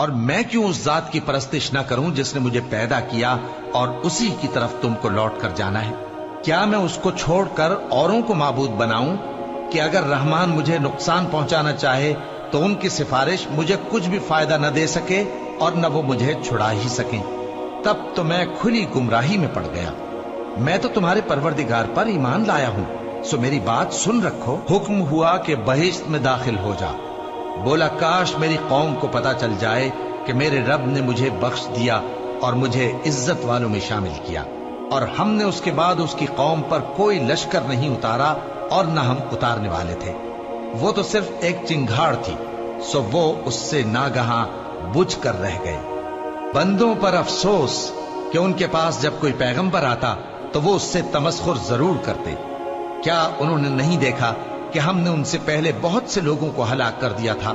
اور میں کیوں اس ذات کی پرستش نہ کروں جس نے مجھے پیدا کیا اور اسی کی طرف تم کو لوٹ کر جانا ہے؟ کیا میں اس کو چھوڑ کر اوروں کو معبود بناؤں کہ اگر رحمان مجھے نقصان پہنچانا چاہے تو ان کی سفارش مجھے کچھ بھی فائدہ نہ دے سکے اور نہ وہ مجھے چھڑا ہی سکیں؟ تب تو میں کھلی گمراہی میں پڑ گیا۔ میں تو تمہارے پروردگار پر ایمان لایا ہوں، سو میری بات سن رکھو۔ حکم ہوا کہ بہشت میں داخل ہو جا۔ بولا کاش میری قوم کو پتا چل جائے کہ میرے رب نے مجھے بخش دیا اور مجھے عزت والوں میں شامل کیا، اور ہم نے اس کے بعد اس کی قوم پر کوئی لشکر نہیں اتارا اور نہ ہم اتارنے والے تھے۔ وہ تو صرف ایک چنگھاڑ تھی، سو وہ اس سے ناگہاں بجھ کر رہ گئے۔ بندوں پر افسوس کہ ان کے پاس جب کوئی پیغمبر آتا تو وہ اس سے تمسخر ضرور کرتے۔ کیا انہوں نے نہیں دیکھا کہ ہم نے ان سے پہلے بہت سے لوگوں کو ہلاک کر دیا تھا؟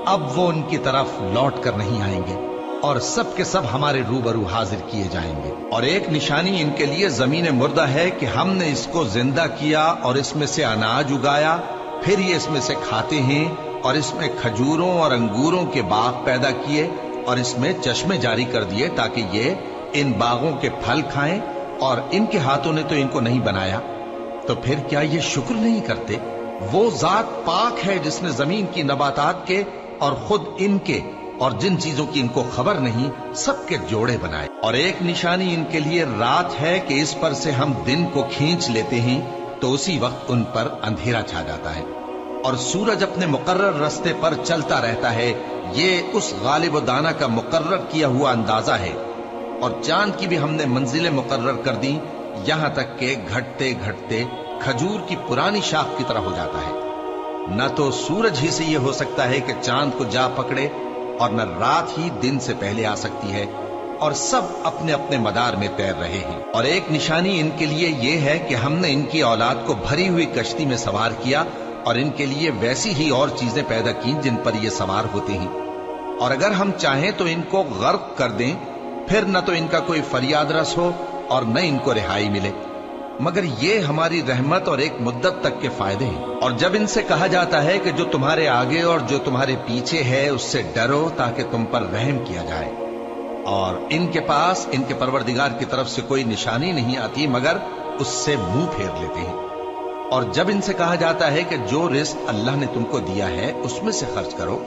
اب وہ ان کی طرف لوٹ کر نہیں آئیں گے اور سب کے سب ہمارے روبرو حاضر کیے جائیں گے۔ اور ایک نشانی ان کے لیے زمین مردہ ہے کہ ہم نے اس کو زندہ کیا اور اس میں سے اناج اگایا، پھر یہ اس میں سے کھاتے ہیں، اور اس میں کھجوروں اور انگوروں کے باغ پیدا کیے اور اس میں چشمے جاری کر دیے تاکہ یہ ان باغوں کے پھل کھائیں، اور ان کے ہاتھوں نے تو ان کو نہیں بنایا، تو پھر کیا یہ شکر نہیں کرتے؟ وہ ذات پاک ہے جس نے زمین کی نباتات کے اور خود ان کے اور جن چیزوں کی ان کو خبر نہیں سب کے جوڑے بنائے۔ اور ایک نشانی ان کے لیے رات ہے کہ اس پر سے ہم دن کو کھینچ لیتے ہیں تو اسی وقت ان پر اندھیرا چھا جاتا ہے، اور سورج اپنے مقرر رستے پر چلتا رہتا ہے۔ یہ اس غالب و دانا کا مقرر کیا ہوا اندازہ ہے، اور چاند کی بھی ہم نے منزلیں مقرر کر دی، یہاں تک کہ گھٹتے گھٹتے کھجور کی پرانی شاخ کی طرح ہو جاتا ہے۔ نہ تو سورج ہی سے یہ ہو سکتا ہے کہ چاند کو جا پکڑے، اور نہ رات ہی دن سے پہلے آ سکتی ہے، اور سب اپنے اپنے مدار میں تیر رہے ہیں۔ اور ایک نشانی ان کے لیے یہ ہے کہ ہم نے ان کی اولاد کو بھری ہوئی کشتی میں سوار کیا، اور ان کے لیے ویسی ہی اور چیزیں پیدا کی جن پر یہ سوار ہوتے ہیں، اور اگر ہم چاہیں تو ان کو غرق کر دیں، پھر نہ تو ان کا کوئی فریاد رس ہو اور نہ ان کو رہائی ملے، مگر یہ ہماری رحمت اور ایک مدت تک کے فائدے ہیں۔ اور جب ان سے کہا جاتا ہے کہ جو تمہارے آگے اور جو تمہارے پیچھے ہے اس سے ڈرو تاکہ تم پر رحم کیا جائے، اور ان کے پاس ان کے پروردگار کی طرف سے کوئی نشانی نہیں آتی مگر اس سے منہ پھیر لیتے ہیں۔ اور جب ان سے کہا جاتا ہے کہ جو رزق اللہ نے تم کو دیا ہے اس میں سے خرچ کرو،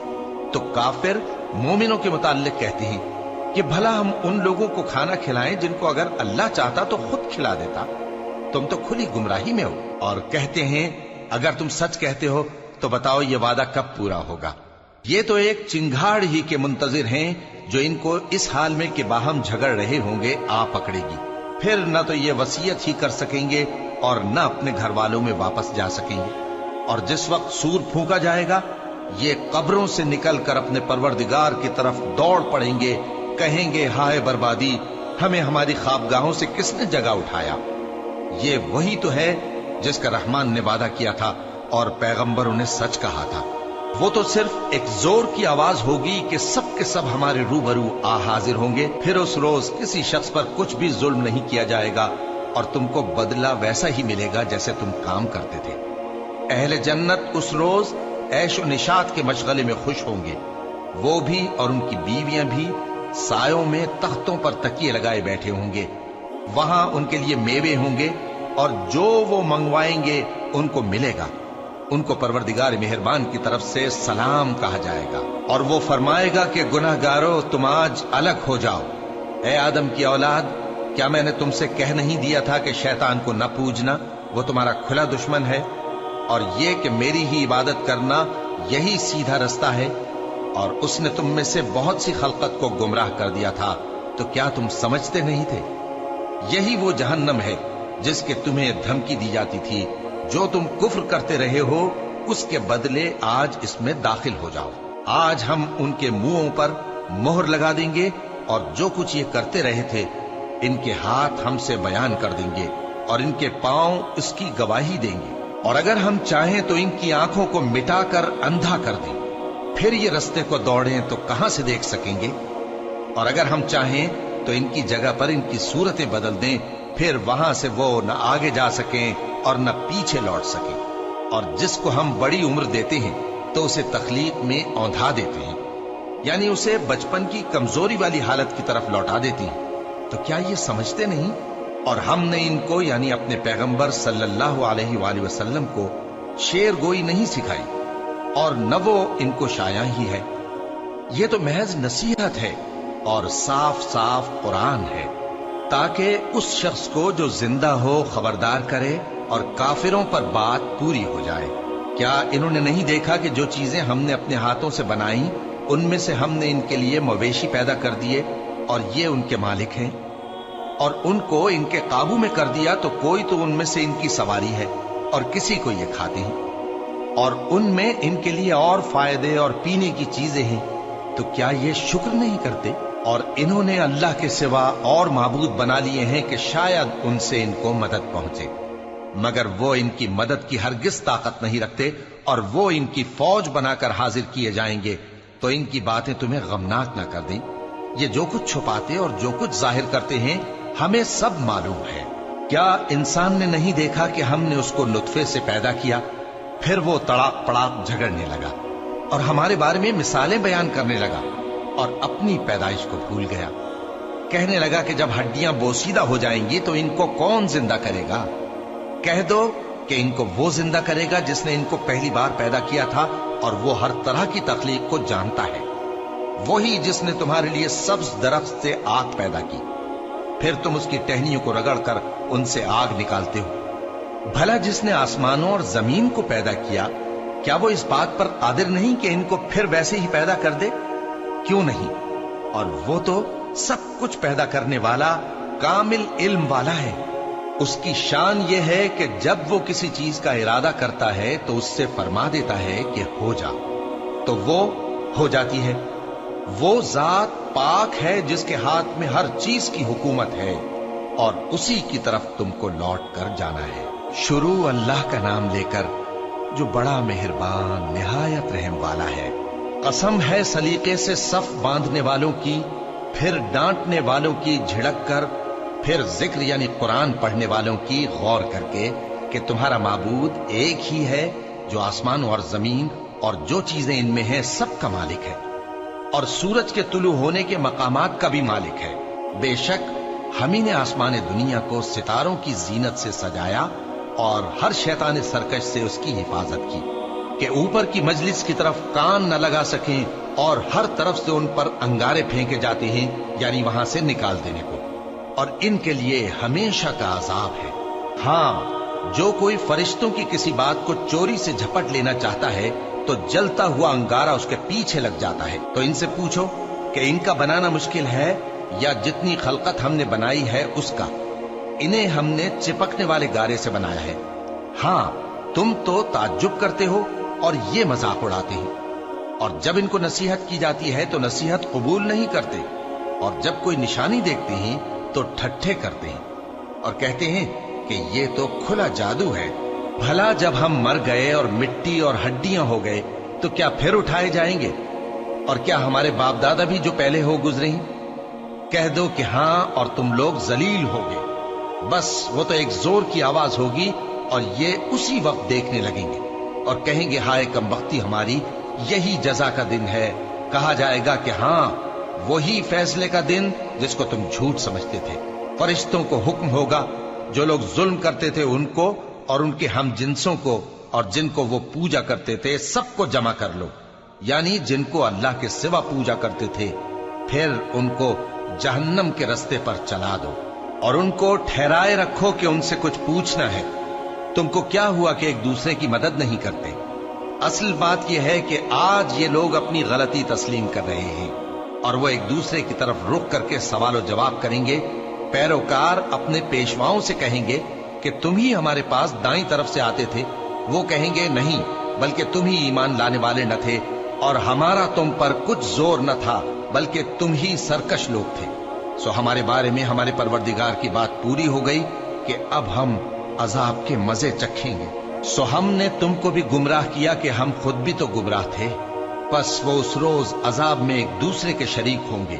تو کافر مومنوں کے متعلق کہتے ہیں کہ بھلا ہم ان لوگوں کو کھانا کھلائیں جن کو اگر اللہ چاہتا تو خود کھلا دیتا، تم تو کھلی گمراہی میں ہو۔ اور کہتے ہیں اگر تم سچ کہتے ہو تو بتاؤ یہ وعدہ کب پورا ہوگا؟ یہ تو ایک چنگھاڑ ہی کے منتظر ہیں جو ان کو اس حال میں کہ باہم جھگڑ رہے ہوں گے آ پکڑے گی، پھر نہ تو یہ وصیت ہی کر سکیں گے اور نہ اپنے گھر والوں میں واپس جا سکیں گے۔ اور جس وقت سور پھونکا جائے گا یہ قبروں سے نکل کر اپنے پروردگار کی طرف دوڑ پڑیں گے، کہیں گے ہائے بربادی، ہمیں ہماری خوابگاہوں سے کس نے جگہ اٹھایا؟ یہ وہی تو ہے جس کا رحمان نے وعدہ کیا تھا اور پیغمبروں نے سچ کہا تھا۔ وہ تو صرف ایک زور کی آواز ہوگی کہ سب کے سب ہمارے روبرو آ حاضر ہوں گے، پھر اس روز کسی شخص پر کچھ بھی ظلم نہیں کیا جائے گا، اور تم کو بدلہ ویسا ہی ملے گا جیسے تم کام کرتے تھے۔ اہل جنت اس روز عیش و نشاط کے مشغلے میں خوش ہوں گے، وہ بھی اور ان کی بیویاں بھی سایوں میں تختوں پر تکیے لگائے بیٹھے ہوں گے، وہاں ان کے لیے میوے ہوں گے، اور جو وہ منگوائیں گے ان کو ملے گا۔ ان کو پروردگار مہربان کی طرف سے سلام کہا جائے گا، اور وہ فرمائے گا کہ گناہ گارو تم آج الگ ہو جاؤ۔ اے آدم کی اولاد، کیا میں نے تم سے کہہ نہیں دیا تھا کہ شیطان کو نہ پوجنا، وہ تمہارا کھلا دشمن ہے، اور یہ کہ میری ہی عبادت کرنا یہی سیدھا رستہ ہے، اور اس نے تم میں سے بہت سی خلقت کو گمراہ کر دیا تھا، تو کیا تم سمجھتے نہیں تھے؟ یہی وہ جہنم ہے جس کے تمہیں دھمکی دی جاتی تھی، جو تم کفر کرتے رہے ہو اس کے بدلے آج اس میں داخل ہو جاؤ۔ آج ہم ان کے منہوں پر مہر لگا دیں گے، اور جو کچھ یہ کرتے رہے تھے ان کے ہاتھ ہم سے بیان کر دیں گے، اور ان کے پاؤں اس کی گواہی دیں گے۔ اور اگر ہم چاہیں تو ان کی آنکھوں کو مٹا کر اندھا کر دیں، پھر یہ رستے کو دوڑیں تو کہاں سے دیکھ سکیں گے؟ اور اگر ہم چاہیں تو ان کی جگہ پر ان کی صورتیں بدل دیں، پھر وہاں سے وہ نہ آگے جا سکیں اور نہ پیچھے لوٹ سکیں۔ اور جس کو ہم بڑی عمر دیتے ہیں تو اسے تخلیق میں اوندھا دیتے ہیں۔ यानी उसे बचपन की कमजोरी वाली हालत की तरफ लौटा देती हैं। तो क्या ये समझते नहीं? और हमने इनको यानी अपने पैगंबर सल्लल्लाहु अलैहि वसल्लम को शेर गोई नहीं सिखाई और न वो इनको शाया ही है। ये तो महज नसीहत है और साफ साफ कुरान है, ताकि उस शख्स को जो जिंदा हो खबरदार करे और काफिरों पर बात पूरी हो जाए। क्या इन्होंने नहीं देखा कि जो चीजें हमने अपने हाथों से बनाई उनमें से हमने इनके लिए मवेशी पैदा कर दिए और ये उनके मालिक हैं, और उनको इनके काबू में कर दिया तो कोई तो उनमें से इनकी सवारी है और किसी को ये खाते हैं, और उनमें इनके लिए और फायदे और पीने की चीजें हैं, तो क्या ये शुक्र नहीं करते? और इन्होंने अल्लाह के सिवा और माबूद बना लिए हैं कि शायद उनसे इनको मदद पहुंचे, मगर वो इनकी मदद की हरगिज ताकत नहीं रखते, और वो इनकी फौज बनाकर हाजिर किए जाएंगे। तो इनकी बातें तुम्हें गमनाक ना कर दें। ये जो कुछ छुपाते और जो कुछ जाहिर करते हैं हमें सब मालूम है। क्या इंसान ने नहीं देखा कि हमने उसको नुत्फे से पैदा किया, फिर वो तड़ाक पड़ाक झगड़ने लगा और हमारे बारे में मिसालें बयान करने लगा और अपनी पैदाइश को भूल गया। कहने लगा कि जब हड्डियां बोसीदा हो जाएंगी तो इनको कौन जिंदा करेगा? कह दो कि इनको वो जिंदा करेगा जिसने इनको पहली बार पैदा किया था, और वो हर तरह की तकलीफ को जानता है। वही जिसने तुम्हारे लिए सब्ज दरख्त से आग पैदा की, फिर तुम उसकी टहनियों को रगड़कर उनसे आग निकालते हो। भला जिसने आसमानों और जमीन को पैदा किया, क्या वो इस बात पर कादिर नहीं कि इनको फिर वैसे ही पैदा कर दे? क्यों नहीं? और वो तो सब कुछ पैदा करने वाला, कामिल इल्म वाला है। उसकी शान ये है कि जब वो किसी चीज का इरादा करता है तो उससे फरमा देता है कि हो जा, तो वो हो जाती है। वो जात पाक है जिसके हाथ में हर चीज की हुकूमत है, और उसी की तरफ तुमको लौट कर जाना है। शुरू अल्लाह का नाम लेकर जो बड़ा मेहरबान निहायत रहम वाला है। कसम है सलीके से सफ बांधने वालों की, फिर डांटने वालों की झिड़क कर, फिर जिक्र यानी कुरान पढ़ने वालों की गौर करके कि तुम्हारा माबूद एक ही है जो आसमान और जमीन और जो चीजें इनमें हैं सब का मालिक है, और सूरज के तुलू होने के मकामात का भी मालिक है। बेशक हम ही ने आसमान दुनिया को सितारों की जीनत से सजाया और हर शैतान सरकश से उसकी हिफाजत की कि ऊपर की मजलिस की तरफ कान न लगा सकें, और हर तरफ से उन पर अंगारे फेंके जाते हैं यानी वहां से निकाल देने को, और इनके लिए हमेशा का अजाब है। हाँ, जो कोई फरिश्तों की किसी बात को चोरी से झपट लेना चाहता है तो जलता हुआ अंगारा उसके पीछे लग जाता है। तो इनसे पूछो कि इनका बनाना मुश्किल है या जितनी खलकत हमने बनाई है उसका? इन्हें हमने चिपकने वाले गारे से बनाया है। हाँ, तुम तो ताज्जुब करते हो और ये मजाक उड़ाते हैं, और जब इनको नसीहत की जाती है तो नसीहत कबूल नहीं करते, और जब कोई निशानी देखते हैं तो ठट्ठे करते हैं और कहते हैं कि ये तो खुला जादू है। भला जब हम मर गए और मिट्टी और हड्डियां हो गए तो क्या फिर उठाए जाएंगे? और क्या हमारे बाप दादा भी जो पहले हो गुजरे हैं? कह दो कि हाँ, और तुम लोग जलील होगे। बस वो तो एक जोर की आवाज होगी और ये उसी वक्त देखने लगेंगे और कहेंगे हाय कमबख्ती हमारी, यही जजा का दिन है। कहा जाएगा कि हाँ, वही फैसले का दिन जिसको तुम झूठ समझते थे। फरिश्तों को हुक्म होगा जो लोग जुल्म करते थे उनको और उनके हम जिन्सों को और जिनको वो पूजा करते थे सबको जमा कर लो, यानी जिनको अल्लाह के सिवा पूजा करते थे, फिर उनको जहन्नम के रास्ते पर चला दो और उनको ठहराए रखो कि उनसे कुछ पूछना है। तुमको क्या हुआ कि एक दूसरे की मदद नहीं करते? असल बात यह है कि आज ये लोग अपनी गलती तस्लीम कर रहे हैं और वो एक दूसरे की तरफ रुख करके सवाल और जवाब करेंगे। पैरोकार अपने पेशवाओं से कहेंगे कि तुम ही हमारे पास दाईं तरफ से आते थे। वो कहेंगे नहीं, बल्कि तुम ही ईमान लाने वाले न थे और हमारा तुम पर कुछ जोर न था, बल्कि तुम ही सरकश लोग थे। सो हमारे बारे में हमारे परवरदिगार की बात पूरी हो गई कि अब हम अजाब के मजे चखेंगे। सो हमने तुमको भी गुमराह किया कि हम खुद भी तो गुमराह थे। बस वो उस रोज अजाब में एक दूसरे के शरीक होंगे।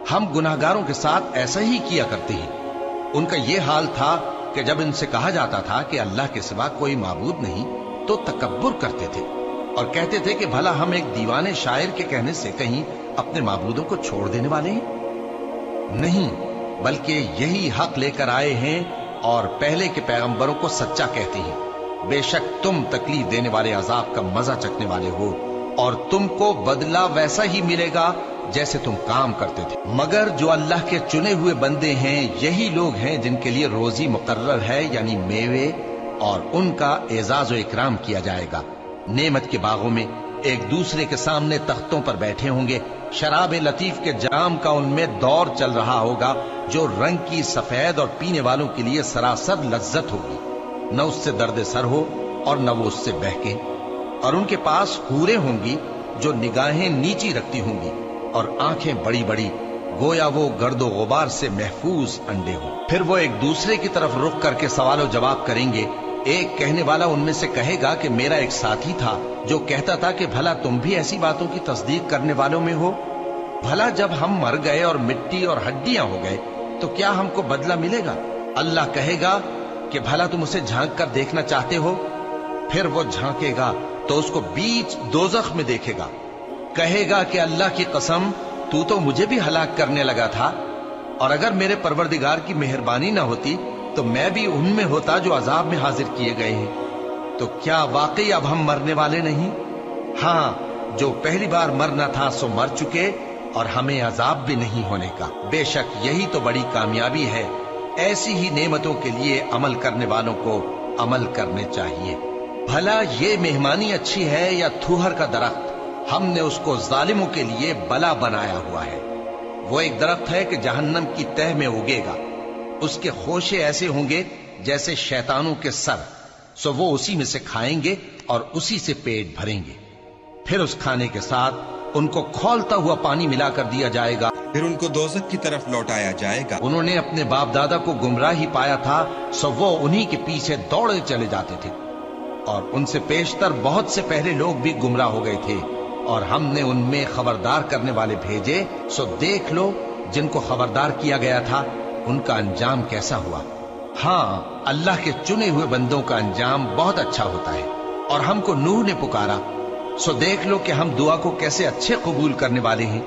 हम गुनाहगारों के साथ ऐसा ही किया करते हैं। उनका ये हाल था कि जब इनसे कहा जाता था कि अल्लाह के सिवा कोई माबूद नहीं तो तकब्बुर करते थे और कहते थे कि भला हम एक दीवाने शायर के कहने से कहीं अपने माबूदों को छोड़ देने वाले हैं? नहीं, बल्कि यही हक लेकर आए हैं और पहले के पैगंबरों को सच्चा कहते हैं। बेशक तुम तकलीफ देने वाले अजाब का मजा चखने वाले हो और तुमको बदला वैसा ही मिलेगा जैसे तुम काम करते थे। मगर जो अल्लाह के चुने हुए बंदे हैं यही लोग हैं जिनके लिए रोजी मुकर्रर है, यानी मेवे, और उनका एजाज व इकराम किया जाएगा। नेमत के बागों में एक दूसरे के सामने तख्तों पर बैठे होंगे, शराब लतीफ के जाम का उनमें दौर चल रहा होगा जो रंग की सफेद और पीने वालों के लिए सरासर लज्जत होगी। न उससे दर्द सर हो और न वो उससे बहके। और उनके पास हूरें होंगी जो निगाहें नीची रखती होंगी और आंखें बड़ी बड़ी, गोया वो गर्दो गुबार से महफूज अंडे हो। फिर वो एक दूसरे की तरफ रुख करके सवाल जवाब करेंगे। एक कहने वाला उनमें से कहेगा कि मेरा एक साथी था जो कहता था कि भला तुम भी ऐसी बातों की तस्दीक करने वालों में हो? भला जब हम मर गए और मिट्टी और हड्डियां हो गए तो क्या हमको बदला मिलेगा? अल्लाह कहेगा कि भला तुम उसे झांक कर देखना चाहते हो? फिर वो झांकेगा तो उसको बीच दोजख में देखेगा। कहेगा कि अल्लाह की कसम, तू तो मुझे भी हलाक करने लगा था, और अगर मेरे परवरदिगार की मेहरबानी ना होती तो मैं भी उनमें होता जो अजाब में हाजिर किए गए हैं। तो क्या वाकई अब हम मरने वाले नहीं? हाँ, जो पहली बार मरना था सो मर चुके और हमें अजाब भी नहीं होने का। बेशक यही तो बड़ी कामयाबी है। ऐसी ही नेमतों के लिए अमल करने वालों को अमल करने चाहिए। भला ये मेहमानी अच्छी है या थूहर का दरख्त? हमने उसको जालिमों के लिए बला बनाया हुआ है। वो एक दरख्त है कि जहन्नम की तह में उगेगा। उसके खोशे ऐसे होंगे जैसे शैतानों के सर, सो वो उसी में से खाएंगे और उसी से पेट भरेंगे। फिर उस खाने के साथ उनको खौलता हुआ पानी मिलाकर दिया जाएगा। फिर उनको दोज़ख की तरफ लौटाया जाएगा। उन्होंने अपने बाप दादा को गुमराह ही पाया था, सो वो उन्हीं के पीछे दौड़े चले जाते थे। और उनसे पेशतर बहुत से पहले लोग भी गुमराह हो गए थे, और हमने उनमें खबरदार करने वाले भेजे। सो देख लो जिनको खबरदार किया गया था उनका अंजाम कैसा हुआ। हाँ, अल्लाह के चुने हुए बंदों का अंजाम बहुत अच्छा होता है। और हमको नूह ने पुकारा, सो देख लो कि हम दुआ को कैसे अच्छे कबूल करने वाले हैं।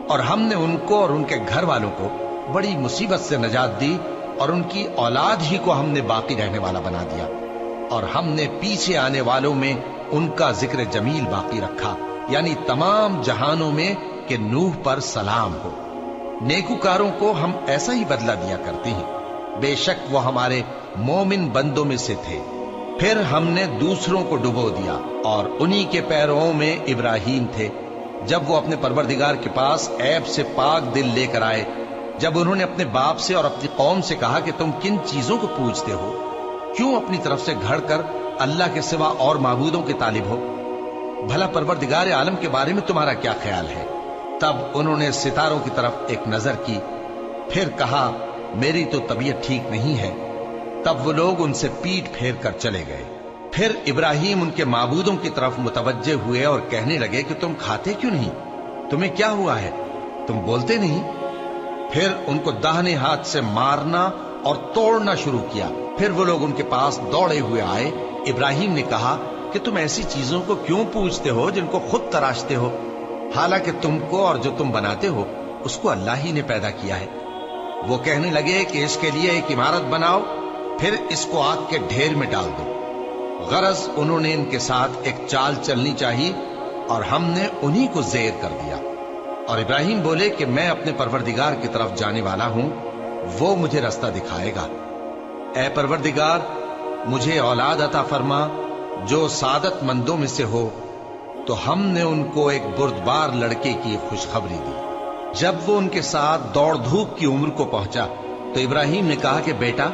और हमने उनको और उनके घर वालों को बड़ी मुसीबत से नजात दी, और उनकी औलाद ही को हमने बाकी रहने वाला बना दिया। और हमने पीछे आने वालों में उनका जिक्र जमील बाकी रखा, यानी तमाम जहानों में कि नूह पर सलाम हो। नेकुकारों को हम ऐसा ही बदला दिया करते हैं। बेशक वो हमारे मोमिन बंदों में से थे। फिर हमने दूसरों को डुबो दिया, और उन्हीं के पैरों में इब्राहीम थे जब वो अपने परवरदिगार के पास ऐब से पाक दिल लेकर आए। जब उन्होंने अपने बाप से और अपनी कौम से कहा कि तुम किन चीजों को पूजते हो, क्यों अपनी तरफ से घड़ कर अल्लाह के सिवा और माबूदों के तालिब हो? भला परवरदिगार आलम के बारे में तुम्हारा क्या ख्याल है? तब उन्होंने सितारों की तरफ एक नजर की, फिर कहा मेरी तो तबीयत ठीक नहीं है। तब वो लोग उनसे पीठ फेर कर चले गए। फिर इब्राहिम उनके माबूदों की तरफ मुतवज्जे हुए और कहने लगे कि तुम खाते क्यों नहीं? तुम्हें क्या हुआ है? तुम बोलते नहीं? फिर उनको दाहिने हाथ से मारना और तोड़ना शुरू किया। फिर वो लोग उनके पास दौड़े हुए आए। इब्राहिम ने कहा कि तुम ऐसी चीजों को क्यों पूजते हो जिनको खुद तराशते हो? हालांकि तुमको और जो तुम बनाते हो उसको अल्लाह ही ने पैदा किया है। वो कहने लगे कि इसके लिए एक इमारत बनाओ, फिर इसको आग के ढेर में डाल दो। गरज उन्होंने इनके साथ एक चाल चलनी चाहिए, और हमने उन्हीं को ज़ेर कर दिया। और इब्राहिम बोले कि मैं अपने परवरदिगार की तरफ जाने वाला हूं, वो मुझे रास्ता दिखाएगा। ऐ परवरदिगार, मुझे औलाद अता फरमा जो सादतमंदों में से हो। तो हमने उनको एक बुर्दबार लड़के की खुशखबरी दी। जब वो उनके साथ दौड़ धूप की उम्र को पहुंचा तो इब्राहिम ने कहा कि बेटा,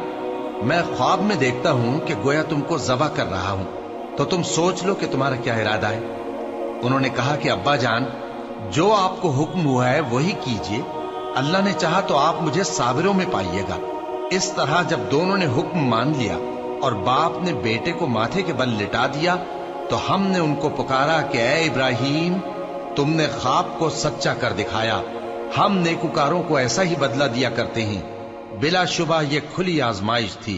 मैं ख्वाब में देखता हूं कि गोया तुमको ज़बह कर रहा हूं, तो तुम सोच लो कि तुम्हारा क्या इरादा है। उन्होंने कहा कि अब्बा जान, जो आपको हुक्म हुआ है वही कीजिए। अल्लाह ने चाहा तो आप मुझे साबिरों में पाइएगा। इस तरह जब दोनों ने हुक्म मान लिया और बाप ने बेटे को माथे के बल लिटा दिया, तो हमने उनको पुकारा कि ऐ इब्राहिम, तुमने ख्वाब को सच्चा कर दिखाया। हम नेकुकारों को ऐसा ही बदला दिया करते हैं। बिलाशुबा ये खुली आजमाइश थी,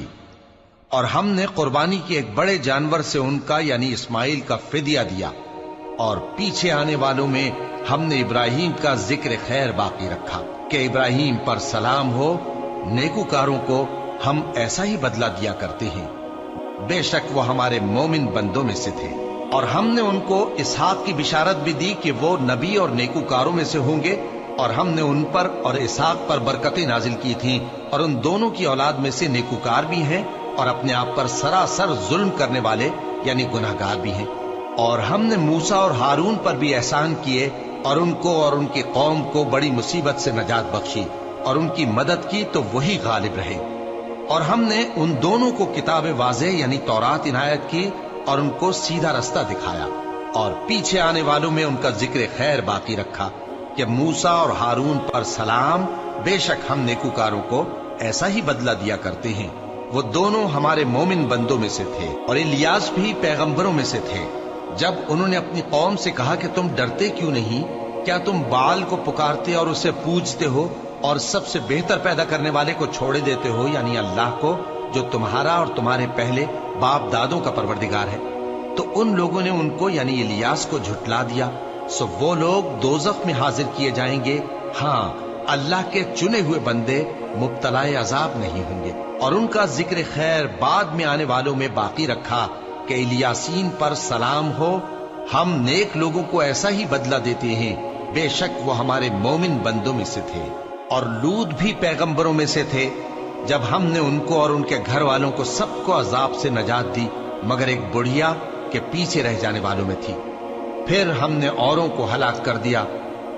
और हमने कुर्बानी के एक बड़े जानवर से उनका यानी इस्माइल का फिदिया दिया। اور پیچھے آنے والوں میں ہم نے ابراہیم کا ذکر خیر باقی رکھا کہ ابراہیم پر سلام ہو، نیکوکاروں کو ہم ایسا ہی بدلہ دیا کرتے ہیں، بے شک وہ ہمارے مومن بندوں میں سے تھے۔ اور ہم نے ان کو اسحاق کی بشارت بھی دی کہ وہ نبی اور نیکوکاروں میں سے ہوں گے، اور ہم نے ان پر اور اسحاق پر برکتیں نازل کی تھیں، اور ان دونوں کی اولاد میں سے نیکوکار بھی ہیں اور اپنے آپ پر سراسر ظلم کرنے والے یعنی گناہگار بھی ہیں۔ اور ہم نے موسیٰ اور ہارون پر بھی احسان کیے اور ان کو اور ان کی قوم کو بڑی مصیبت سے نجات بخشی اور ان کی مدد کی تو وہی غالب رہے۔ اور ہم نے ان دونوں کو کتاب واضح یعنی تورات عنایت کی اور ان کو سیدھا رستہ دکھایا، اور پیچھے آنے والوں میں ان کا ذکر خیر باقی رکھا کہ موسیٰ اور ہارون پر سلام، بے شک ہم نیکوکاروں کو ایسا ہی بدلہ دیا کرتے ہیں۔ وہ دونوں ہمارے مومن بندوں میں سے تھے، اور الیاس بھی پیغمبروں میں سے تھے۔ جب انہوں نے اپنی قوم سے کہا کہ تم ڈرتے کیوں نہیں؟ کیا تم بال کو پکارتے اور اسے پوجتے ہو اور سب سے بہتر پیدا کرنے والے کو چھوڑے دیتے ہو یعنی اللہ کو، جو تمہارا اور تمہارے پہلے باپ دادوں کا پروردگار ہے؟ تو ان لوگوں نے ان کو یعنی الیاس کو جھٹلا دیا، سو وہ لوگ دوزخ میں حاضر کیے جائیں گے۔ ہاں، اللہ کے چنے ہوئے بندے مبتلا عذاب نہیں ہوں گے۔ اور ان کا ذکر خیر بعد میں آنے والوں میں باقی رکھا کہ الیاسین پر سلام ہو، ہم نیک لوگوں کو ایسا ہی بدلہ دیتے ہیں، بے شک وہ ہمارے مومن بندوں میں سے تھے۔ اور لوط بھی پیغمبروں میں سے تھے، جب ہم نے ان کو اور ان کے گھر والوں کو سب کو عذاب سے نجات دی مگر ایک بڑھیا کہ پیچھے رہ جانے والوں میں تھی۔ پھر ہم نے اوروں کو ہلاک کر دیا،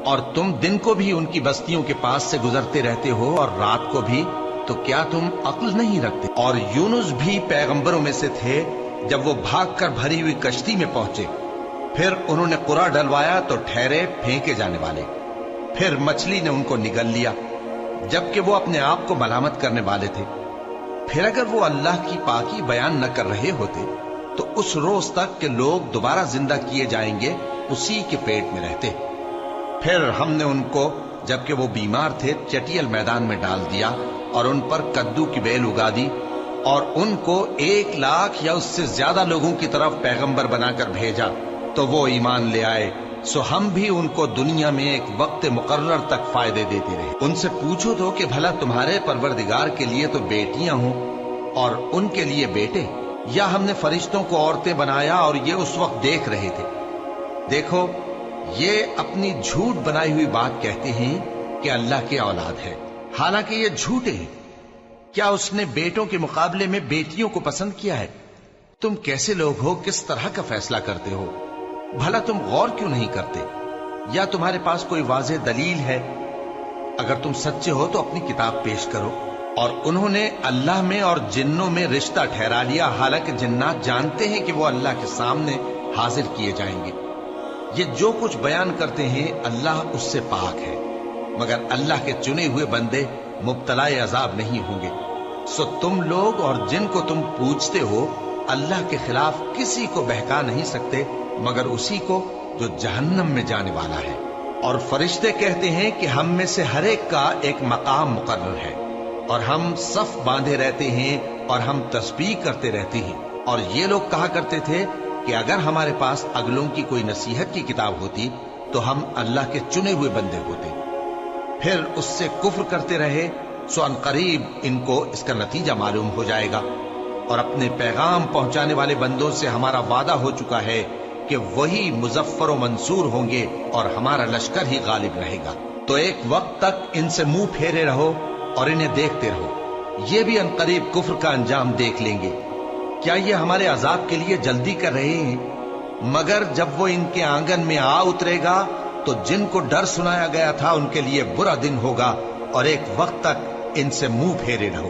اور تم دن کو بھی ان کی بستیوں کے پاس سے گزرتے رہتے ہو اور رات کو بھی، تو کیا تم عقل نہیں رکھتے؟ اور یونس بھی پیغمبروں میں سے تھے، جب وہ بھاگ کر بھری ہوئی کشتی میں پہنچے، پھر انہوں نے قرعہ ڈلوایا تو ٹھہرے پھینکے جانے والے، پھر مچھلی نے ان کو نگل لیا جبکہ وہ اپنے آپ کو ملامت کرنے والے تھے۔ پھر اگر وہ اللہ کی پاکی بیان نہ کر رہے ہوتے تو اس روز تک کہ لوگ دوبارہ زندہ کیے جائیں گے اسی کے پیٹ میں رہتے۔ پھر ہم نے ان کو جبکہ وہ بیمار تھے چٹیل میدان میں ڈال دیا اور ان پر کدو کی بیل اگا دی، اور ان کو 1,00,000 یا اس سے زیادہ لوگوں کی طرف پیغمبر بنا کر بھیجا تو وہ ایمان لے آئے، سو ہم بھی ان کو دنیا میں ایک وقت مقرر تک فائدے دیتے رہے۔ ان سے پوچھو تو کہ بھلا تمہارے پروردگار کے لیے تو بیٹیاں ہوں اور ان کے لیے بیٹے، یا ہم نے فرشتوں کو عورتیں بنایا اور یہ اس وقت دیکھ رہے تھے؟ دیکھو، یہ اپنی جھوٹ بنائی ہوئی بات کہتے ہیں کہ اللہ کی اولاد ہے، حالانکہ یہ جھوٹے ہیں۔ کیا اس نے بیٹوں کے مقابلے میں بیٹیوں کو پسند کیا ہے؟ تم کیسے لوگ ہو، کس طرح کا فیصلہ کرتے ہو؟ بھلا تم غور کیوں نہیں کرتے؟ یا تمہارے پاس کوئی واضح دلیل ہے؟ اگر تم سچے ہو تو اپنی کتاب پیش کرو۔ اور انہوں نے اللہ میں اور جنوں میں رشتہ ٹھہرا لیا، حالانکہ جنات جانتے ہیں کہ وہ اللہ کے سامنے حاضر کیے جائیں گے۔ یہ جو کچھ بیان کرتے ہیں اللہ اس سے پاک ہے، مگر اللہ کے چنے ہوئے بندے مبتلا عذاب نہیں ہوں گے۔ سو تم لوگ اور جن کو تم پوچھتے ہو اللہ کے خلاف کسی کو بہکا نہیں سکتے مگر اسی کو جو جہنم میں جانے والا ہے۔ اور فرشتے کہتے ہیں کہ ہم میں سے ہر ایک کا ایک مقام مقرر ہے، اور ہم صف باندھے رہتے ہیں اور ہم تسبیح کرتے رہتے ہیں۔ اور یہ لوگ کہا کرتے تھے کہ اگر ہمارے پاس اگلوں کی کوئی نصیحت کی کتاب ہوتی تو ہم اللہ کے چنے ہوئے بندے ہوتے۔ پھر اس سے کفر کرتے رہے، سو ان قریب ان کو اس کا نتیجہ معلوم ہو جائے گا۔ اور اپنے پیغام پہنچانے والے بندوں سے ہمارا وعدہ ہو چکا ہے کہ وہی مظفر و منصور ہوں گے اور ہمارا لشکر ہی غالب رہے گا۔ تو ایک وقت تک ان سے منہ پھیرے رہو اور انہیں دیکھتے رہو، یہ بھی ان قریب کفر کا انجام دیکھ لیں گے۔ کیا یہ ہمارے عذاب کے لیے جلدی کر رہے ہیں؟ مگر جب وہ ان کے آنگن میں آ اترے گا تو جن کو ڈر سنایا گیا تھا ان کے لیے برا دن ہوگا، اور ایک وقت تک ان سے منہ پھیرے رہو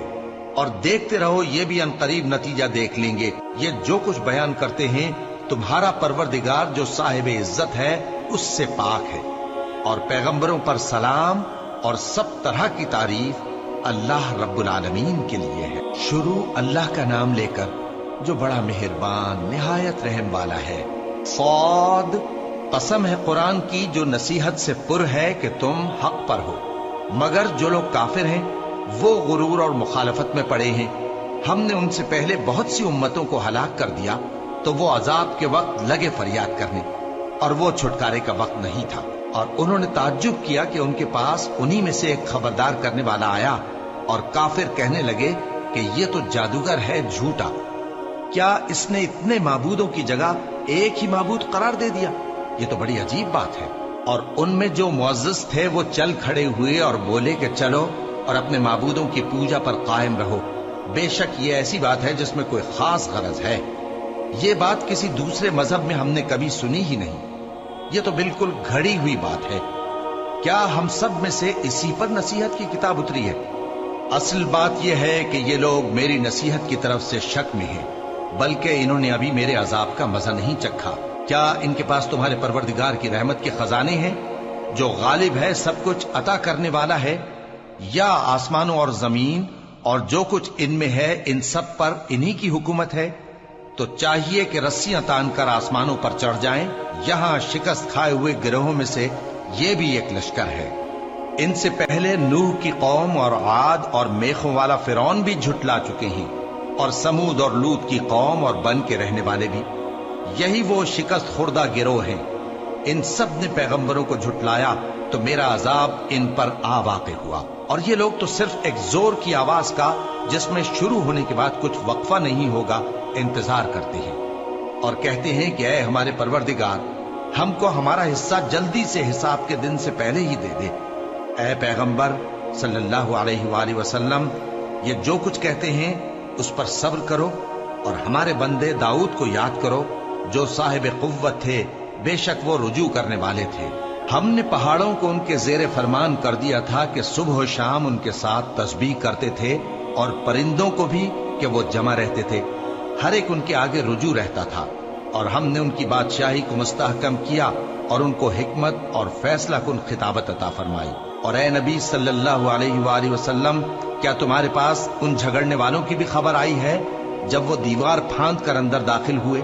اور دیکھتے رہو، یہ بھی ان قریب نتیجہ دیکھ لیں گے۔ یہ جو کچھ بیان کرتے ہیں تمہارا پروردگار جو صاحب عزت ہے اس سے پاک ہے۔ اور پیغمبروں پر سلام اور سب طرح کی تعریف اللہ رب العالمین کے لیے ہے۔ شروع اللہ کا نام لے کر جو بڑا مہربان نہایت رحم والا ہے۔ صاد، قسم ہے قرآن کی جو نصیحت سے پر ہے کہ تم حق پر ہو، مگر جو لوگ کافر ہیں وہ غرور اور مخالفت میں پڑے ہیں۔ ہم نے ان سے پہلے بہت سی امتوں کو ہلاک کر دیا تو وہ عذاب کے وقت لگے فریاد کرنے، और वो छुटकारे का वक्त नहीं था। और उन्होंने ताज्जुब किया कि उनके पास उन्हीं में से एक खबरदार करने वाला आया, और काफिर कहने लगे कि ये तो जादूगर है झूठा, क्या इसने इतने माबूदों की जगह एक ही माबूद करार दे दिया? ये तो बड़ी अजीब बात है। और उनमें जो मुअज़्ज़िज़ थे वो चल खड़े हुए और बोले कि चलो और अपने माबूदों की पूजा पर कायम रहो, बेशक ये ऐसी बात है जिसमें कोई खास गरज है। ये बात किसी दूसरे मजहब में हमने कभी सुनी ही नहीं, ये तो बिल्कुल घड़ी हुई बात है। क्या हम सब में से इसी पर नसीहत की किताब उतरी है? असल बात यह है कि ये लोग मेरी नसीहत की तरफ से शक में हैं, बल्कि इन्होंने अभी मेरे अजाब का मजा नहीं चखा। क्या इनके पास तुम्हारे परवरदिगार की रहमत के खजाने हैं, जो गालिब है, सब कुछ अता करने वाला है? या आसमानों और जमीन और जो कुछ इनमें है, इन सब पर इन्हीं की हुकूमत है? तो चाहिए कि रस्सियां तानकर आसमानों पर चढ़ जाएं। यहां शिकस्त खाए हुए गिरोहों में से ये भी एक लश्कर है। इनसे पहले नूह की कौम और आद और मेखों वाला फिरौन भी झुटला चुके हैं, और समूद और लूत की कौम और बन के रहने वाले भी। यही वो शिकस्त खुर्दा गिरोह हैं। इन सब ने पैगंबरों को झुटलाया तो मेरा अजाब इन पर आ वाक़ हुआ। और ये लोग तो सिर्फ एक जोर की आवाज का, जिसमें शुरू होने के बाद कुछ वक्फा नहीं होगा, इंतजार करते हैं और कहते हैं कि ऐ हमारे परवरदिगार, हमको हमारा हिस्सा जल्दी से हिसाब के दिन से पहले ही दे दे। ऐ पैगंबर सल्लल्लाहु अलैहि वसल्लम, ये जो कुछ कहते हैं उस पर सब्र करो, और हमारे बंदे दाऊद को याद करो, जो साहिब कुव्वत थे, बेशक वो रुजू करने वाले थे। हमने पहाड़ों को उनके जेरे फरमान कर दिया था कि सुबह और शाम उनके साथ तस्बीह करते थे, और परिंदों को भी कि वो जमा रहते थे, हर एक उनके आगे रुजू रहता था। और हमने उनकी बादशाही को मुस्तहकम किया और उनको हिकमत और फैसला कुन खिताबत अता फरमाई। और ए नबी सल्लल्लाहु अलैहि वसल्लम, क्या तुम्हारे पास उन झगड़ने वालों की भी खबर आई है जब वो दीवार फांद कर अंदर दाखिल हुए?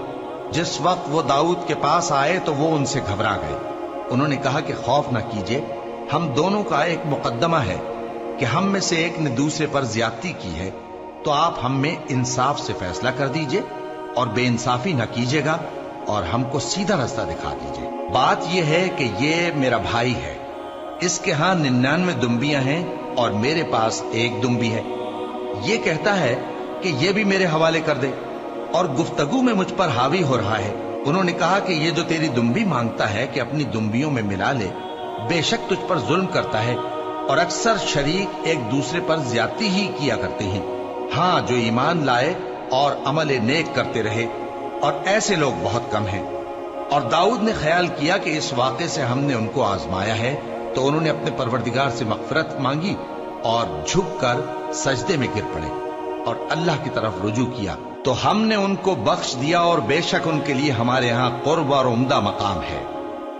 जिस वक्त वो दाऊद के पास आए तो वो उनसे घबरा गए। उन्होंने कहा कि खौफ न कीजिए, हम दोनों का एक मुकद्दमा है कि हम में से एक ने दूसरे पर ज्यादती की है, तो आप हम में इंसाफ से फैसला कर दीजिए और बेइंसाफी न कीजिएगा, और हमको सीधा रास्ता दिखा दीजिए। बात यह है कि ये मेरा भाई है, इसके यहां 99 दुम्बियां हैं और मेरे पास एक दुम्बी है। ये कहता है कि ये भी मेरे हवाले कर दे, और गुफ्तगू में मुझ पर हावी हो रहा है। उन्होंने कहा कि ये जो तेरी दुम्बी मांगता है कि अपनी दुम्बियों में मिला ले, बेशक तुझ पर जुल्म करता है, और अक्सर शरीक एक दूसरे पर ज्यादती ही किया करते हैं। हाँ, जो ईमान लाए और अमल नेक करते रहे, और ऐसे लोग बहुत कम हैं। और दाऊद ने ख्याल किया कि इस वाक़े से हमने उनको आजमाया है, तो उन्होंने अपने परवरदिगार से मग़फ़िरत मांगी और झुककर सजदे में गिर पड़े और अल्लाह की तरफ रुजू किया, तो हमने उनको बख्श दिया, और बेशक उनके लिए हमारे यहाँ कुर्ब और उम्दा मकाम है।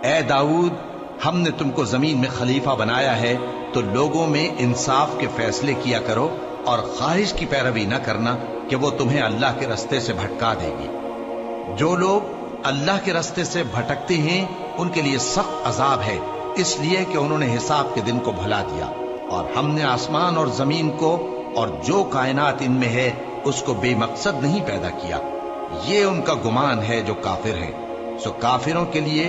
ए दाऊद, हमने तुमको जमीन में खलीफा बनाया है, तो लोगों में इंसाफ के फैसले किया करो, और ख्वाहिश की पैरवी न करना कि वो तुम्हें अल्लाह के रास्ते से भटका देगी। जो लोग अल्लाह के रास्ते से भटकते हैं उनके लिए सख्त अजाब है, इसलिए कि उन्होंने हिसाब के दिन को भुला दिया। और हमने आसमान और जमीन को और जो कायनात इनमें है उसको बेमकसद नहीं पैदा किया। ये उनका गुमान है जो काफिर हैं। सो काफिरों के लिए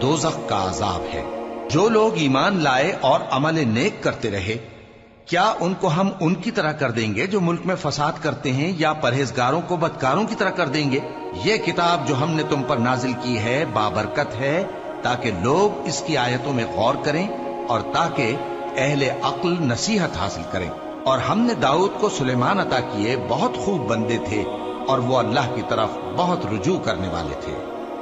दोज़ख का अजाब है। जो लोग ईमान लाए और अमल नेक करते रहे, क्या उनको हम उनकी तरह कर देंगे जो मुल्क में फसाद करते हैं, या परहेजगारों को बदकारों की तरह कर देंगे? ये किताब जो हमने तुम पर नाजिल की है बाबरकत है, ताकि लोग इसकी आयतों में गौर करें और ताकि अहले अक्ल नसीहत हासिल करें। और हमने दाऊद को सुलेमान अता किए, बहुत खूब बंदे थे, और वो अल्लाह की तरफ बहुत रुजू करने वाले थे।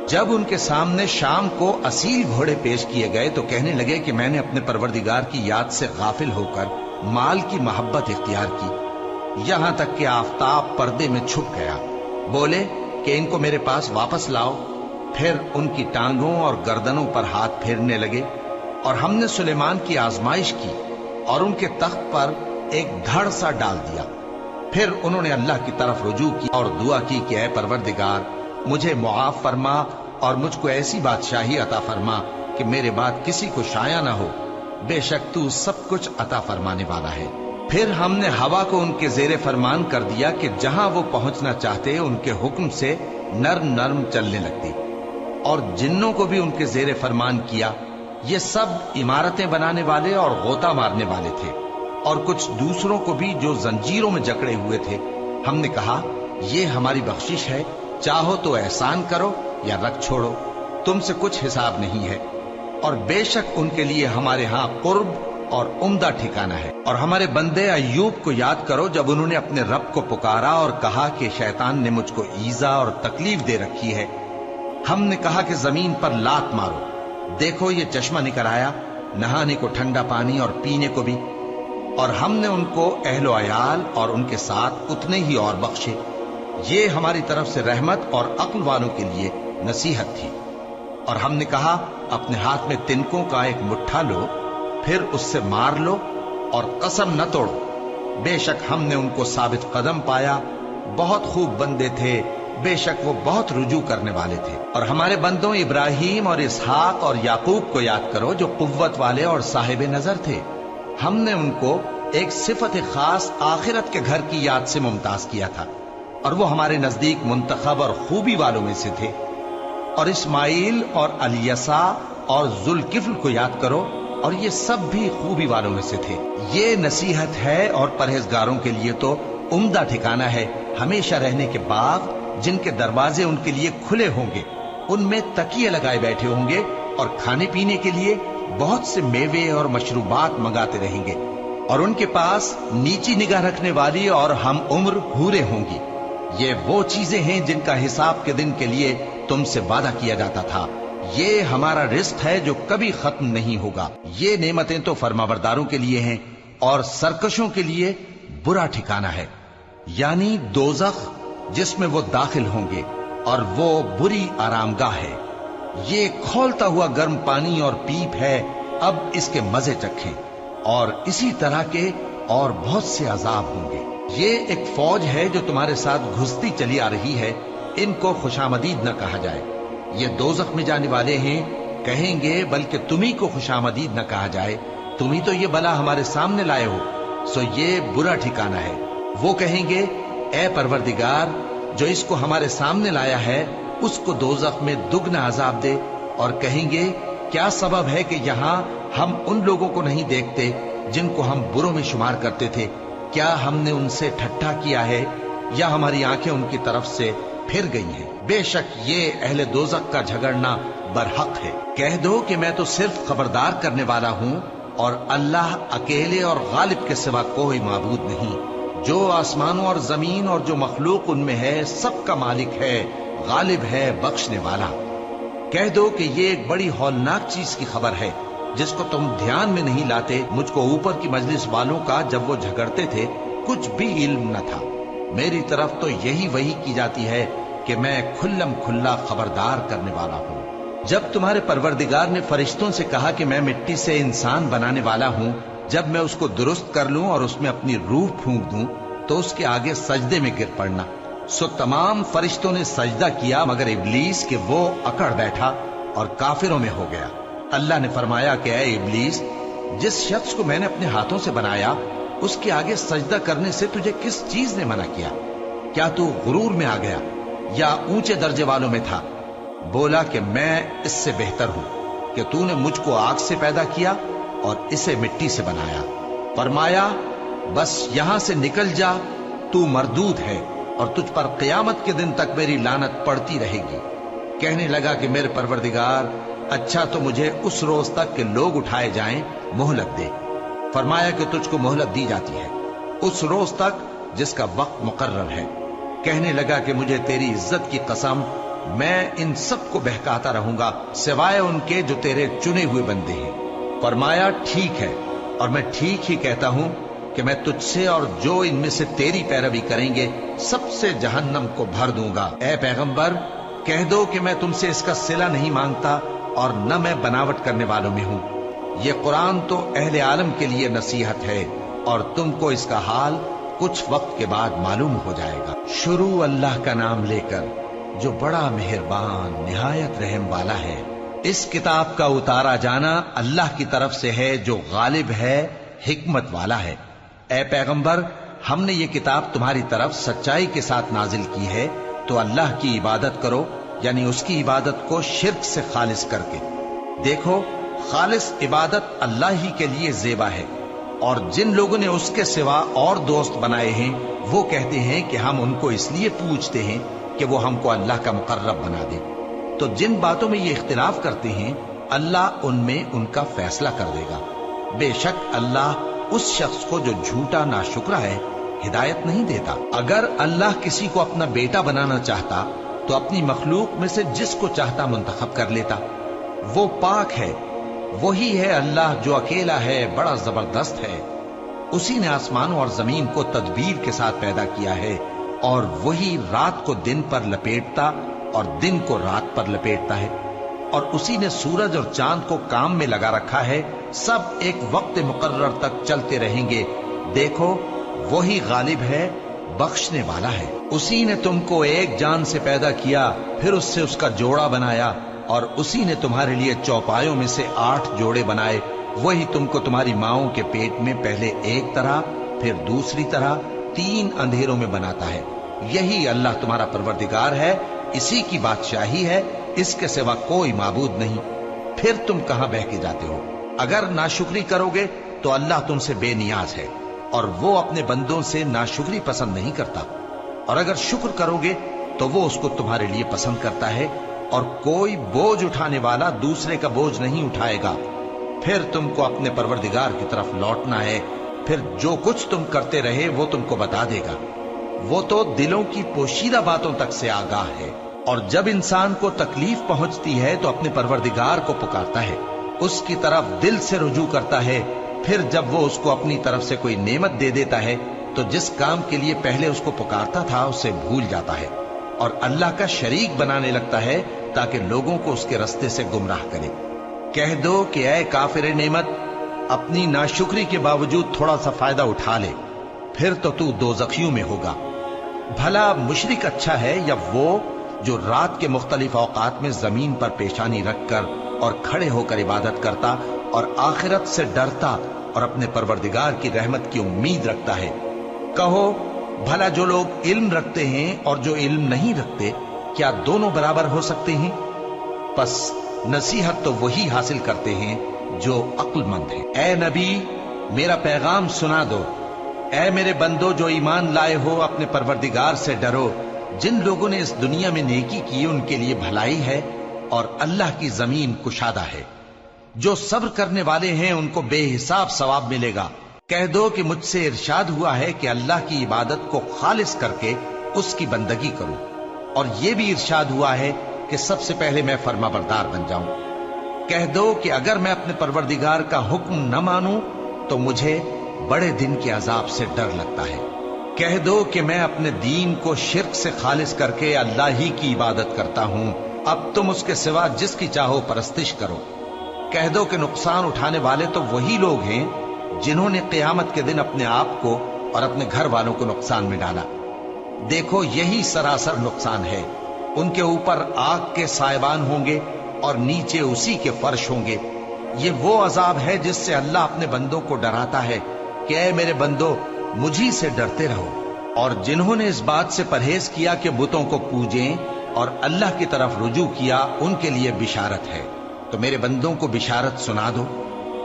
जब उनके सामने शाम को असील घोड़े पेश किए गए तो कहने लगे कि मैंने अपने परवरदिगार की याद से गाफिल होकर माल की मोहब्बत इख्तियार की, यहां तक कि आफताब पर्दे में छुप गया। बोले कि इनको मेरे पास वापस लाओ। फिर उनकी टांगों और गर्दनों पर हाथ फेरने लगे, और हमने सुलेमान की आजमाइश की और उनके तख्त पर एक धड़ सा डाल दिया। फिर उन्होंने अल्लाह की तरफ रुजू की और दुआ की कि ऐ परवरदिगार, मुझे मुआफ फरमा और मुझको ऐसी बादशाही अता फरमा कि मेरे बाद किसी को शाया न हो, बेशक तू सब कुछ अता फरमाने वाला है। फिर हमने हवा को उनके जेरे फरमान कर दिया कि जहां वो पहुंचना चाहते उनके हुक्म से नर्म नर्म चलने लगती। اور جنوں کو بھی ان کے زیر فرمان کیا. یہ سب عمارتیں بنانے والے اور غوطہ مارنے والے تھے، اور کچھ دوسروں کو بھی جو زنجیروں میں جکڑے ہوئے تھے. ہم نے کہا یہ ہماری بخشش ہے، چاہو تو احسان کرو یا رکھ چھوڑو، تم سے کچھ حساب نہیں ہے. اور بے شک ان کے لیے ہمارے ہاں قرب اور عمدہ ٹھکانہ ہے. اور ہمارے بندے ایوب کو یاد کرو جب انہوں نے اپنے رب کو پکارا اور کہا کہ شیطان نے مجھ کو ایذا اور تکلیف دے رکھی ہے. ہم نے کہا کہ زمین پر لات مارو، دیکھو یہ چشمہ نکل آیا، نہانے کو ٹھنڈا پانی اور پینے کو بھی. اور ہم نے ان کو اہل و عیال اور ان کے ساتھ اتنے ہی اور بخشے. یہ ہماری طرف سے رحمت اور عقل والوں کے لیے نصیحت تھی. اور ہم نے کہا اپنے ہاتھ میں تنکوں کا ایک مٹھا لو، پھر اس سے مار لو اور قسم نہ توڑو. بے شک ہم نے ان کو ثابت قدم پایا، بہت خوب بندے تھے، بے شک وہ بہت رجوع کرنے والے تھے. اور ہمارے بندوں ابراہیم اور اسحاق اور یعقوب کو یاد کرو جو قوت والے اور صاحب نظر تھے. ہم نے ان کو ایک صفت خاص آخرت کے گھر کی یاد سے ممتاز کیا تھا، اور وہ ہمارے نزدیک منتخب اور خوبی والوں میں سے تھے. اور اسماعیل اور الیسا اور ذوالکفل کو یاد کرو، اور یہ سب بھی خوبی والوں میں سے تھے. یہ نصیحت ہے اور پرہیزگاروں کے لیے تو عمدہ ٹھکانہ ہے ہمیشہ رہنے کے باغ جن کے دروازے ان کے لیے کھلے ہوں گے، ان میں تکیے لگائے بیٹھے ہوں گے، اور کھانے پینے کے لیے بہت سے میوے اور مشروبات منگاتے رہیں گے. اور ان کے پاس نیچی نگاہ رکھنے والی اور ہم عمر حوریں ہوں گی. یہ وہ چیزیں ہیں جن کا حساب کے دن کے لیے تم سے وعدہ کیا جاتا تھا. یہ ہمارا رزق ہے جو کبھی ختم نہیں ہوگا. یہ نعمتیں تو فرمانبرداروں کے لیے ہیں، اور سرکشوں کے لیے برا ٹھکانہ ہے، یعنی دوزخ جس میں وہ داخل ہوں گے، اور وہ بری آرام گاہ ہے. یہ کھولتا ہوا گرم پانی اور پیپ ہے، اب اس کے مزے چکھیں. اور اسی طرح کے اور بہت سے عذاب ہوں گے. یہ ایک فوج ہے جو تمہارے ساتھ گھستی چلی آ رہی ہے، ان کو خوشامدید نہ کہا جائے. یہ دوزخ میں جانے والے ہیں، کہیں گے بلکہ تمہیں کو خوشامدید نہ کہا جائے، تمہیں تو یہ بلا ہمارے سامنے لائے ہو، سو یہ برا ٹھکانہ ہے. وہ کہیں گے اے پروردگار جو اس کو ہمارے سامنے لایا ہے اس کو دوزخ میں دگنا عذاب دے. اور کہیں گے کیا سبب ہے کہ یہاں ہم ان لوگوں کو نہیں دیکھتے جن کو ہم بروں میں شمار کرتے تھے؟ کیا ہم نے ان سے ٹھٹھا کیا ہے یا ہماری آنکھیں ان کی طرف سے پھر گئی ہیں؟ بے شک یہ اہل دوزخ کا جھگڑنا برحق ہے. کہہ دو کہ میں تو صرف خبردار کرنے والا ہوں، اور اللہ اکیلے اور غالب کے سوا کوئی معبود نہیں. جو آسمانوں اور زمین اور جو مخلوق ان میں ہے سب کا مالک ہے، غالب ہے، بخشنے والا. کہہ دو کہ یہ ایک بڑی ہولناک چیز کی خبر ہے جس کو تم دھیان میں نہیں لاتے. مجھ کو اوپر کی مجلس والوں کا جب وہ جھگڑتے تھے کچھ بھی علم نہ تھا. میری طرف تو یہی وحی کی جاتی ہے کہ میں کھلم کھلا خبردار کرنے والا ہوں. جب تمہارے پروردگار نے فرشتوں سے کہا کہ میں مٹی سے انسان بنانے والا ہوں، جب میں اس کو درست کر لوں اور اس میں اپنی روح پھونک دوں تو اس کے آگے سجدے میں گر پڑنا. سو تمام فرشتوں نے سجدہ کیا مگر ابلیس کہ وہ اکڑ بیٹھا اور کافروں میں ہو گیا. اللہ نے فرمایا کہ اے ابلیس، جس شخص کو میں نے اپنے ہاتھوں سے بنایا اس کے آگے سجدہ کرنے سے تجھے کس چیز نے منع کیا؟ کیا تو غرور میں آ گیا یا اونچے درجے والوں میں تھا؟ بولا کہ میں اس سے بہتر ہوں کہ تو نے مجھ کو آگ سے پیدا کیا اور اسے مٹی سے بنایا. فرمایا بس یہاں سے نکل جا، تو مردود ہے اور تجھ پر قیامت کے دن تک میری لعنت پڑتی رہے گی. کہنے لگا کہ میرے پروردگار، اچھا تو مجھے اس روز تک کہ لوگ اٹھائے جائیں مہلت دے. فرمایا کہ تجھ کو مہلت دی جاتی ہے اس روز تک جس کا وقت مقرر ہے. کہنے لگا کہ مجھے تیری عزت کی قسم، میں ان سب کو بہکاتا رہوں گا سوائے ان کے جو تیرے چنے ہوئے بندے ہیں. فرمایا ٹھیک ہے، اور میں ٹھیک ہی کہتا ہوں کہ میں تجھ سے اور جو ان میں سے تیری پیروی کریں گے سب سے جہنم کو بھر دوں گا. اے پیغمبر کہہ دو کہ میں تم سے اس کا صلہ نہیں مانگتا اور نہ میں بناوٹ کرنے والوں میں ہوں. یہ قرآن تو اہل عالم کے لیے نصیحت ہے اور تم کو اس کا حال کچھ وقت کے بعد معلوم ہو جائے گا. شروع اللہ کا نام لے کر جو بڑا مہربان نہایت رحم والا ہے. اس کتاب کا اتارا جانا اللہ کی طرف سے ہے جو غالب ہے، حکمت والا ہے. اے پیغمبر، ہم نے یہ کتاب تمہاری طرف سچائی کے ساتھ نازل کی ہے، تو اللہ کی عبادت کرو، यानी उसकी इबादत को शिर्क से खालिस करके। देखो, खालिस इबादत अल्लाह ही के लिए ज़ेबा है, और जिन लोगों ने उसके सिवा और दोस्त बनाए हैं वो कहते हैं कि हम उनको इसलिए पूछते हैं कि वो हमको अल्लाह का मुकर्रब बना दे। तो जिन बातों में ये इख्तिलाफ करते हैं अल्लाह उनमें उनका फैसला कर देगा। बेशक अल्लाह उस शख्स को जो झूठा नाशुक्रा है हिदायत नहीं देता। अगर अल्लाह किसी को अपना बेटा बनाना चाहता तो अपनी मखलूक में से जिसको चाहता मुंतखब कर लेता। वो पाक है, वही है अल्लाह जो अकेला है, बड़ा जबरदस्त है। उसी ने आसमानों और जमीन को तदबीर के साथ पैदा किया है, और वही रात को दिन पर लपेटता और दिन को रात पर लपेटता है। और उसी ने सूरज और चांद को काम में लगा रखा है, सब एक वक्त मुकर्रर तक चलते रहेंगे। देखो, वही गालिब है, बख्शने वाला है। उसी ने तुमको एक जान से पैदा किया, फिर उससे उसका जोड़ा बनाया, और उसी ने तुम्हारे लिए चौपायों में से 8 जोड़े बनाए। वही तुमको तुम्हारी माओं के पेट में पहले एक तरह, फिर दूसरी तरह 3 अंधेरों में बनाता है। यही अल्लाह तुम्हारा परवरदिगार है, इसी की बादशाही है, इसके सिवा कोई माबूद नहीं। फिर तुम कहां बह के जाते हो? अगर नाशुक्री करोगे तो अल्लाह तुमसे बेनियाज है, और वो अपने बंदों से नाशुक्री पसंद नहीं करता। और अगर शुक्र करोगे तो वो उसको तुम्हारे लिए पसंद करता है, और कोई बोझ उठाने वाला दूसरे का बोझ नहीं उठाएगा। फिर तुमको अपने परवरदिगार की तरफ लौटना है, फिर जो कुछ तुम करते रहे वो तुमको बता देगा। वो तो दिलों की पोशीदा बातों तक से आगाह है। और जब इंसान को तकलीफ पहुंचती है तो अपने परवरदिगार को पुकारता है, उसकी तरफ दिल से रुजू करता है। फिर जब वो उसको अपनी तरफ से कोई नेमत दे देता है तो जिस काम के लिए पहले उसको पुकारता था उसे भूल जाता है, और अल्लाह का शरीक बनाने लगता है ताकि लोगों को उसके रास्ते से गुमराह करे। कह दो कि ऐ काफिर नेमत, अपनी नाशुक्री के बावजूद थोड़ा सा फायदा उठा ले, फिर तो तू दोज़खियों में होगा। भला मुशरिक अच्छा है या वो जो रात के मुख्तलिफ औकात में जमीन पर पेशानी रखकर और खड़े होकर इबादत करता और आखिरत से डरता और अपने परवरदिगार की रहमत की उम्मीद रखता है। कहो, भला जो लोग इल्म रखते हैं और जो इल्म नहीं रखते, क्या दोनों बराबर हो सकते हैं? बस नसीहत तो वही हासिल करते हैं जो अक्लमंद है। ए नबी, मेरा पैगाम सुना दो। ए मेरे बंदो जो ईमान लाए हो, अपने परवरदिगार से डरो। जिन लोगों ने इस दुनिया में नेकी की उनके लिए भलाई है, और अल्लाह की जमीन कुशादा है। जो सब्र करने वाले हैं उनको बेहिसाब सवाब मिलेगा। कह दो कि मुझसे इरशाद हुआ है कि अल्लाह की इबादत को खालिस करके उसकी बंदगी करूं, और यह भी इरशाद हुआ है कि सबसे पहले मैं फर्माबरदार बन जाऊं। कह दो कि अगर मैं अपने परवरदिगार का हुक्म न मानूं तो मुझे बड़े दिन के अजाब से डर लगता है। कह दो कि मैं अपने दीन को शिर्क से खालिस करके अल्लाह ही की इबादत करता हूं, अब तुम उसके सिवा जिसकी चाहो परस्तिश करो। कह दो कि नुकसान उठाने वाले तो वही लोग हैं जिन्होंने क़यामत के दिन अपने आप को और अपने घर वालों को नुकसान में डाला। देखो, यही सरासर नुकसान है। उनके ऊपर आग के सायबान होंगे और नीचे उसी के फर्श होंगे। ये वो अजाब है जिससे अल्लाह अपने बंदों को डराता है कि ऐ मेरे बंदो, मुझी से डरते रहो। और जिन्होंने इस बात से परहेज किया कि बुतों को पूजें और अल्लाह की तरफ रुजू किया, उनके लिए बिशारत है। तो मेरे बंदों को बिशारत सुना दो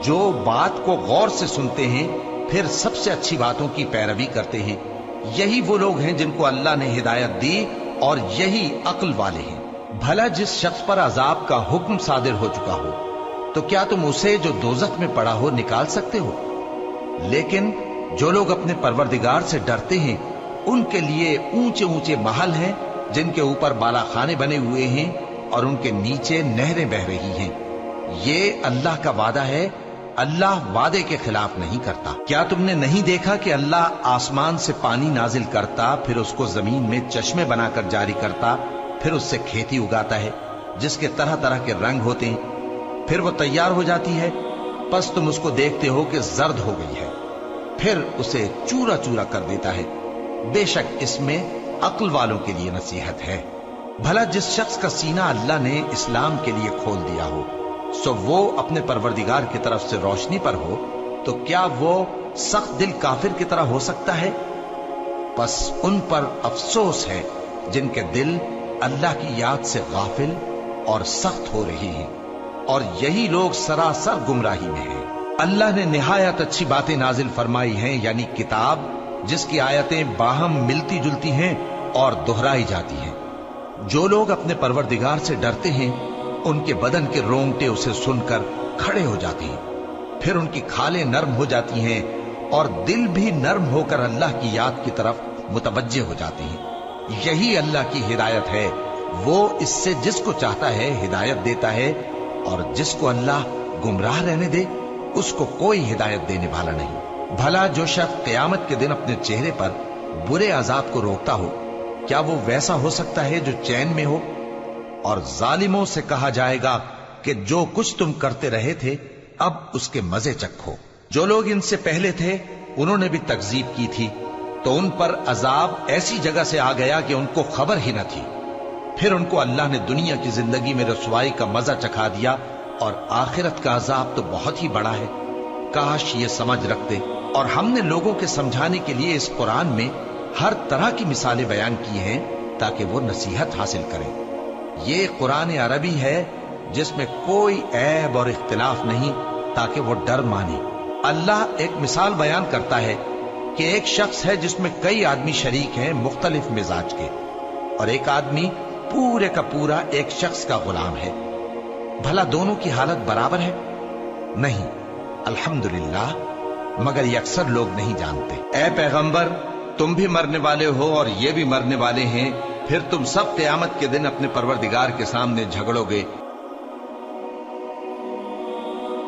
जो बात को गौर से सुनते हैं, फिर सबसे अच्छी बातों की पैरवी करते हैं। यही वो लोग हैं जिनको अल्लाह ने हिदायत दी, और यही अक्ल वाले हैं। भला जिस शख्स पर अजाब का हुक्म सादिर हो चुका हो, तो क्या तुम उसे जो दोजख में पड़ा हो निकाल सकते हो? लेकिन जो लोग अपने परवरदिगार से डरते हैं उनके लिए ऊंचे ऊंचे महल हैं जिनके ऊपर बालाखाने बने हुए हैं और उनके नीचे नहरें बह रही हैं। ये अल्लाह का वादा है, अल्लाह वादे के खिलाफ नहीं करता। क्या तुमने नहीं देखा कि अल्लाह आसमान से पानी नाजिल करता, फिर उसको जमीन में चश्मे बनाकर जारी करता, फिर उससे खेती उगाता है जिसके तरह तरह के रंग होते हैं, फिर वो तैयार हो जाती है। बस तुम उसको देखते हो कि जर्द हो गई है, फिर उसे चूरा चूरा कर देता है। बेशक इसमें अक्ल वालों के लिए नसीहत है। भला जिस शख्स का सीना अल्लाह ने इस्लाम के लिए खोल दिया हो, सो वो अपने परवरदिगार की तरफ से रोशनी पर हो, तो क्या वो सख्त दिल काफिर की तरह हो सकता है? बस उन पर अफसोस है जिनके दिल अल्लाह की याद से गाफिल और सख्त हो रहे हैं, और यही लोग सरासर गुमराही में हैं। अल्लाह ने निहायत अच्छी बातें नाजिल फरमाई हैं, यानी किताब जिसकी आयतें बाहम मिलती जुलती हैं और दोहराई जाती हैं। जो लोग अपने परवरदिगार से डरते हैं, उनके बदन के रोंगटे उसे सुनकर खड़े हो जाते हैं, फिर उनकी खालें नर्म हो जाती हैं और दिल भी नर्म होकर अल्लाह की याद की तरफ मुतवज्जे हो जाते हैं। यही अल्लाह की हिदायत है। वो इससे जिसको चाहता है हिदायत देता है, और जिसको अल्लाह गुमराह रहने दे उसको कोई हिदायत देने वाला नहीं। भला जो शख्स क़यामत के दिन अपने चेहरे पर बुरे अजाब को रोकता हो, क्या वो वैसा हो सकता है जो चैन में हो? और जालिमों से कहा जाएगा कि जो कुछ तुम करते रहे थे अब उसके मजे चखो। जो लोग इनसे पहले थे उन्होंने भी तकजीब की थी, तो उन पर अजाब ऐसी जगह से आ गया कि उनको खबर ही न थी। फिर उनको अल्लाह ने दुनिया की जिंदगी में रसवाई का मजा चखा दिया, और आखिरत का अजाब तो बहुत ही बड़ा है। काश ये समझ रखते। और हमने लोगों के समझाने के लिए इस कुरान में हर तरह की मिसालें बयान की हैं ताकि वो नसीहत हासिल करें। ये कुरान अरबी है जिसमें कोई ऐब और इख्तिलाफ नहीं, ताकि वो डर माने। अल्लाह एक मिसाल बयान करता है कि एक शख्स है जिसमें कई आदमी शरीक हैं मुख्तलिफ मिजाज के, और एक आदमी पूरे का पूरा एक शख्स का गुलाम है। भला दोनों की हालत बराबर है? नहीं, अल्हम्दुलिल्लाह, मगर ये अक्सर लोग नहीं जानते। ऐ पैगंबर, तुम भी मरने वाले हो और ये भी मरने वाले हैं, फिर तुम सब क़यामत के दिन अपने परवरदिगार के सामने झगड़ोगे